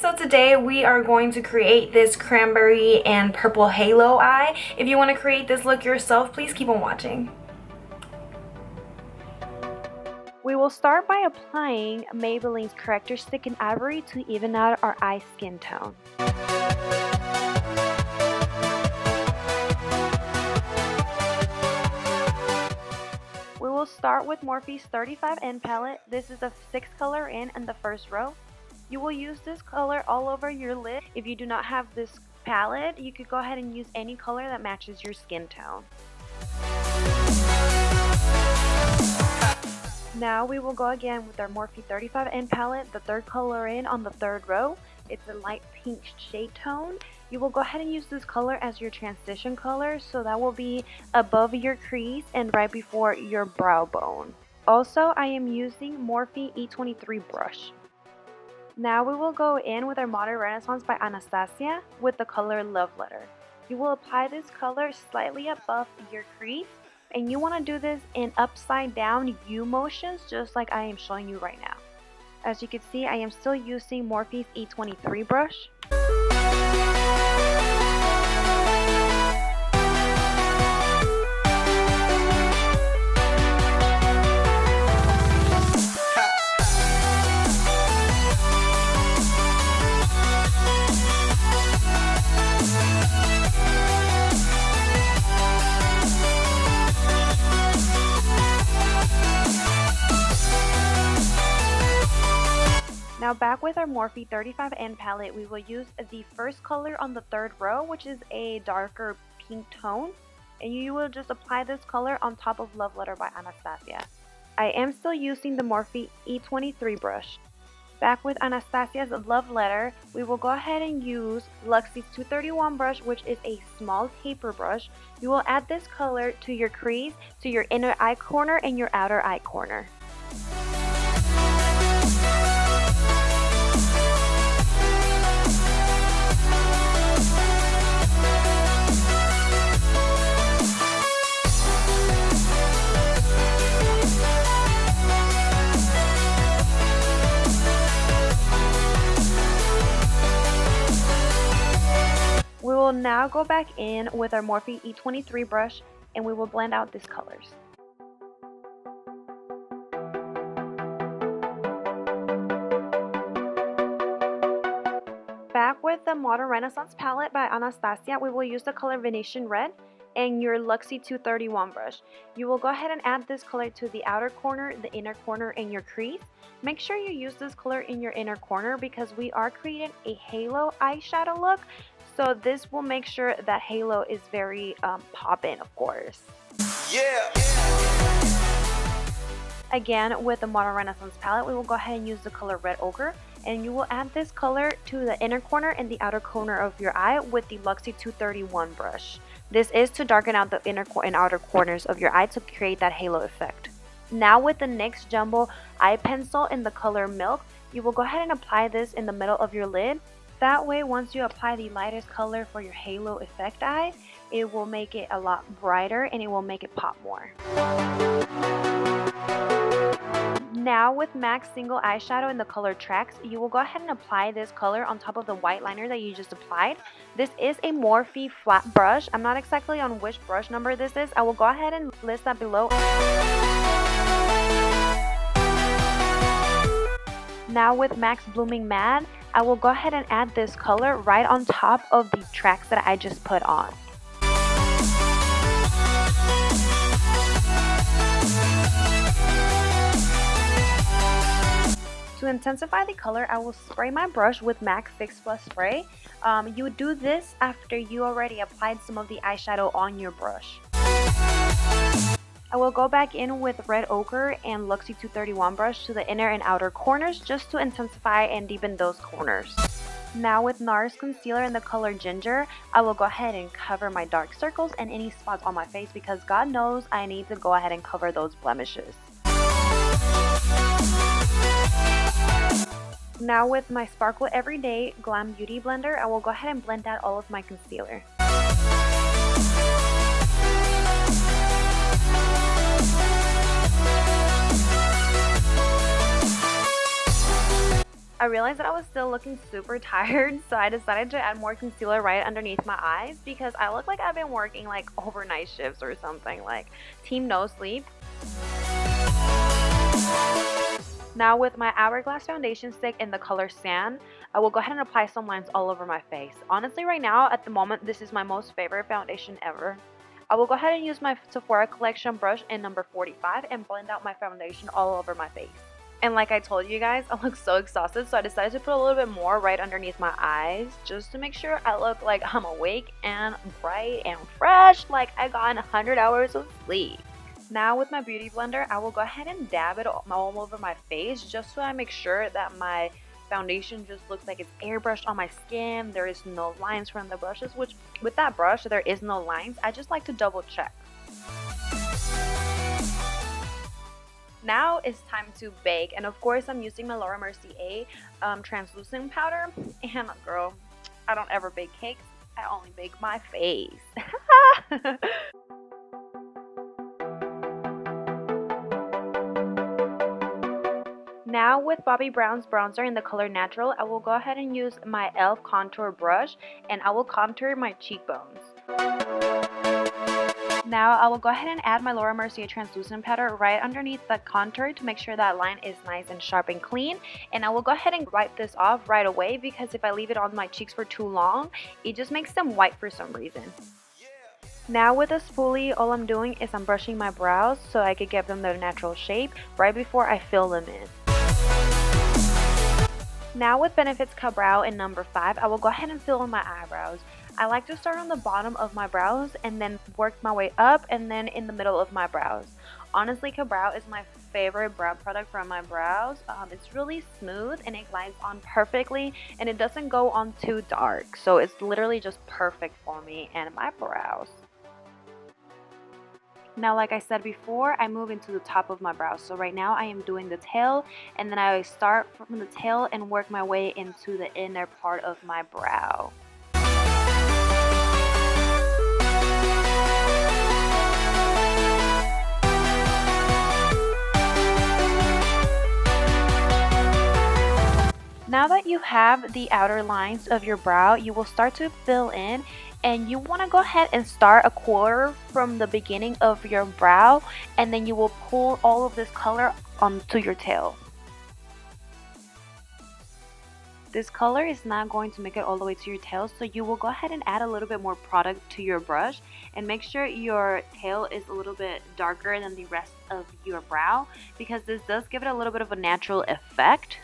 so today we are going to create this cranberry and purple halo eye. If you want to create this look yourself, please keep on watching. We will start by applying Maybelline's Corrector Stick in Ivory to even out our eye skin tone. We will start with Morphe's 35N palette. This is the 6th color in the first row. You will use this color all over your lid. If you do not have this palette, you could go ahead and use any color that matches your skin tone. Now we will go again with our Morphe 35N palette, the 3rd color in on the 3rd row. It's a light pink shade tone. You will go ahead and use this color as your transition color, so that will be above your crease and right before your brow bone. Also, I am using Morphe E23 brush. Now we will go in with our Modern Renaissance by Anastasia with the color Love Letter. You will apply this color slightly above your crease, and you want to do this in upside down U motions, just like I am showing you right now. As you can see, I am still using Morphe's E23 brush. Now back with our Morphe 35N palette, we will use the first color on the 3rd row, which is a darker pink tone. And you will just apply this color on top of Love Letter by Anastasia. I am still using the Morphe E23 brush. Back with Anastasia's Love Letter, we will go ahead and use Luxie's 231 brush, which is a small taper brush. You will add this color to your crease, to your inner eye corner and your outer eye corner. We will now go back in with our Morphe E23 brush and we will blend out these colors. Back with the Modern Renaissance palette by Anastasia, we will use the color Venetian Red and your Luxie 231 brush. You will go ahead and add this color to the outer corner, the inner corner, and your crease. Make sure you use this color in your inner corner because we are creating a halo eyeshadow look. So this will make sure that halo is very poppin', of course. Yeah. Again, with the Modern Renaissance palette, we will go ahead and use the color Red Ochre. And you will add this color to the inner corner and the outer corner of your eye with the Luxie 231 brush. This is to darken out the inner and outer corners of your eye to create that halo effect. Now with the NYX Jumbo Eye Pencil in the color Milk, you will go ahead and apply this in the middle of your lid. That way, once you apply the lightest color for your halo effect eye, it will make it a lot brighter and it will make it pop more. Now with MAC Single Eyeshadow in the color Tracks, you will go ahead and apply this color on top of the white liner that you just applied. This is a Morphe flat brush. I'm not exactly on which brush number this is. I will go ahead and list that below. Now with MAC's Blooming Mad, I will go ahead and add this color right on top of the tracks that I just put on. To intensify the color, I will spray my brush with MAC Fix Plus Spray. You would do this after you already applied some of the eyeshadow on your brush. I will go back in with Red Ochre and Luxie 231 brush to the inner and outer corners just to intensify and deepen those corners. Now with NARS Concealer in the color Ginger, I will go ahead and cover my dark circles and any spots on my face because God knows I need to go ahead and cover those blemishes. Now with my Sparkle Everyday Glam Beauty Blender, I will go ahead and blend out all of my concealer. I realized that I was still looking super tired, so I decided to add more concealer right underneath my eyes because I look like I've been working like overnight shifts or something, like team no sleep. Now with my Hourglass foundation stick in the color Sand, I will go ahead and apply some lines all over my face. Honestly, right now, at the moment, this is my most favorite foundation ever. I will go ahead and use my Sephora Collection brush in number 45 and blend out my foundation all over my face. And like I told you guys, I look so exhausted, so I decided to put a little bit more right underneath my eyes just to make sure I look like I'm awake and bright and fresh, like I got 100 hours of sleep. Now with my beauty blender, I will go ahead and dab it all over my face just so I make sure that my foundation just looks like it's airbrushed on my skin. There is no lines from the brushes, which with that brush, there is no lines. I just like to double check. Now it's time to bake, and of course I'm using my Laura Mercier translucent powder. And girl, I don't ever bake cakes, I only bake my face. Now with Bobbi Brown's bronzer in the color Natural, I will go ahead and use my e.l.f. contour brush and I will contour my cheekbones. Now I will go ahead and add my Laura Mercier translucent powder right underneath the contour to make sure that line is nice and sharp and clean. And I will go ahead and wipe this off right away because if I leave it on my cheeks for too long, it just makes them white for some reason. Now with a spoolie, all I'm doing is I'm brushing my brows so I could give them their natural shape right before I fill them in. Now with Benefit's Ka-Brow in number 5, I will go ahead and fill in my eyebrows. I like to start on the bottom of my brows and then work my way up and then in the middle of my brows. Honestly, Ka-Brow is my favorite brow product for my brows. It's really smooth and it glides on perfectly and it doesn't go on too dark. So it's literally just perfect for me and my brows. Now, like I said before, I move into the top of my brows. So right now I am doing the tail and then I start from the tail and work my way into the inner part of my brow. Now that you have the outer lines of your brow, you will start to fill in and you want to go ahead and start a quarter from the beginning of your brow and then you will pull all of this color onto your tail. This color is not going to make it all the way to your tail, so you will go ahead and add a little bit more product to your brush and make sure your tail is a little bit darker than the rest of your brow because this does give it a little bit of a natural effect.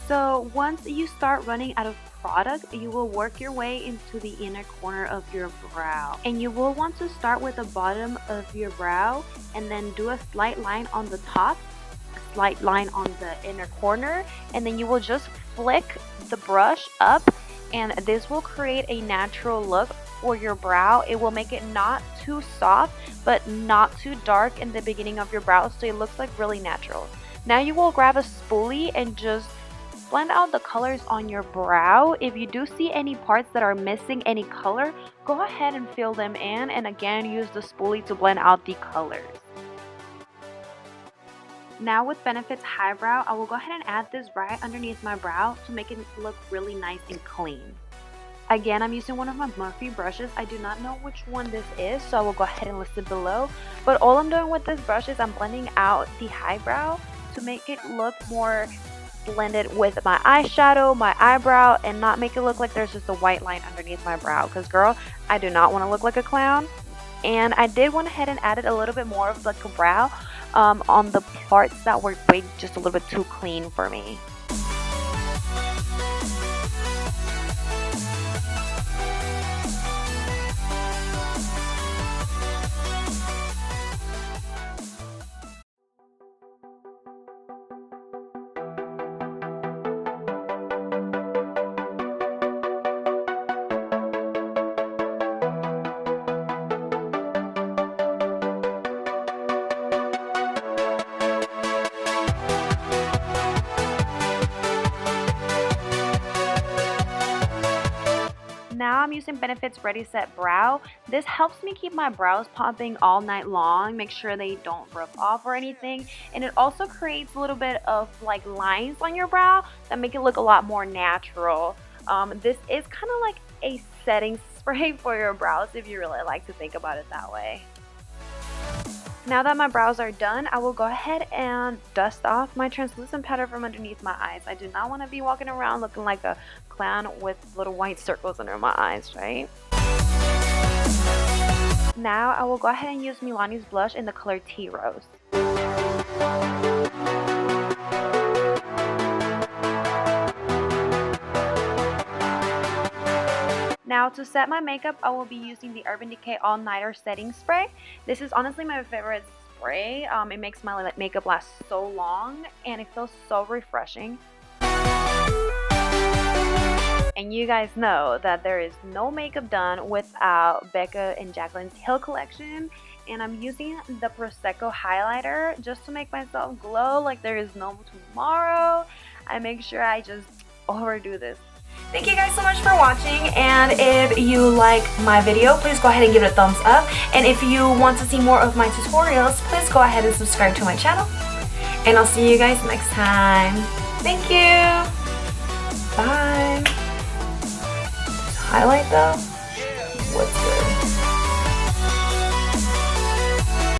So once you start running out of product, you will work your way into the inner corner of your brow. And you will want to start with the bottom of your brow and then do a slight line on the top, a slight line on the inner corner, and then you will just flick the brush up and this will create a natural look for your brow. It will make it not too soft but not too dark in the beginning of your brow, so it looks like really natural. Now you will grab a spoolie and just blend out the colors on your brow. If you do see any parts that are missing any color, go ahead and fill them in and again use the spoolie to blend out the colors. Now with Benefit's Hi-Brow, I will go ahead and add this right underneath my brow to make it look really nice and clean. Again, I'm using one of my Morphe brushes. I do not know which one this is, so I will go ahead and list it below. But all I'm doing with this brush is I'm blending out the Hi-Brow to make it look more blended with my eyeshadow, my eyebrow, and not make it look like there's just a white line underneath my brow. Because girl, I do not want to look like a clown. And I did went ahead and added a little bit more of like a brow on the parts that were way just a little bit too clean for me. Now I'm using Benefit's Ready Set Brow. This helps me keep my brows popping all night long, make sure they don't rub off or anything, and it also creates a little bit of like lines on your brow that make it look a lot more natural. This is kind of like a setting spray for your brows if you really like to think about it that way. Now that my brows are done, I will go ahead and dust off my translucent powder from underneath my eyes. I do not want to be walking around looking like a clown with little white circles under my eyes, right? Now I will go ahead and use Milani's blush in the color Tea Rose. Now to set my makeup, I will be using the Urban Decay All Nighter Setting Spray. This is honestly my favorite spray. It makes my makeup last so long and it feels so refreshing. And you guys know that there is no makeup done without Becca and Jacqueline's Hill collection. And I'm using the Prosecco highlighter just to make myself glow like there is no tomorrow. I make sure I just overdo this. Thank you guys so much for watching, and if you like my video, please go ahead and give it a thumbs up. And if you want to see more of my tutorials, please go ahead and subscribe to my channel. And I'll see you guys next time. Thank you. Bye. Highlight though.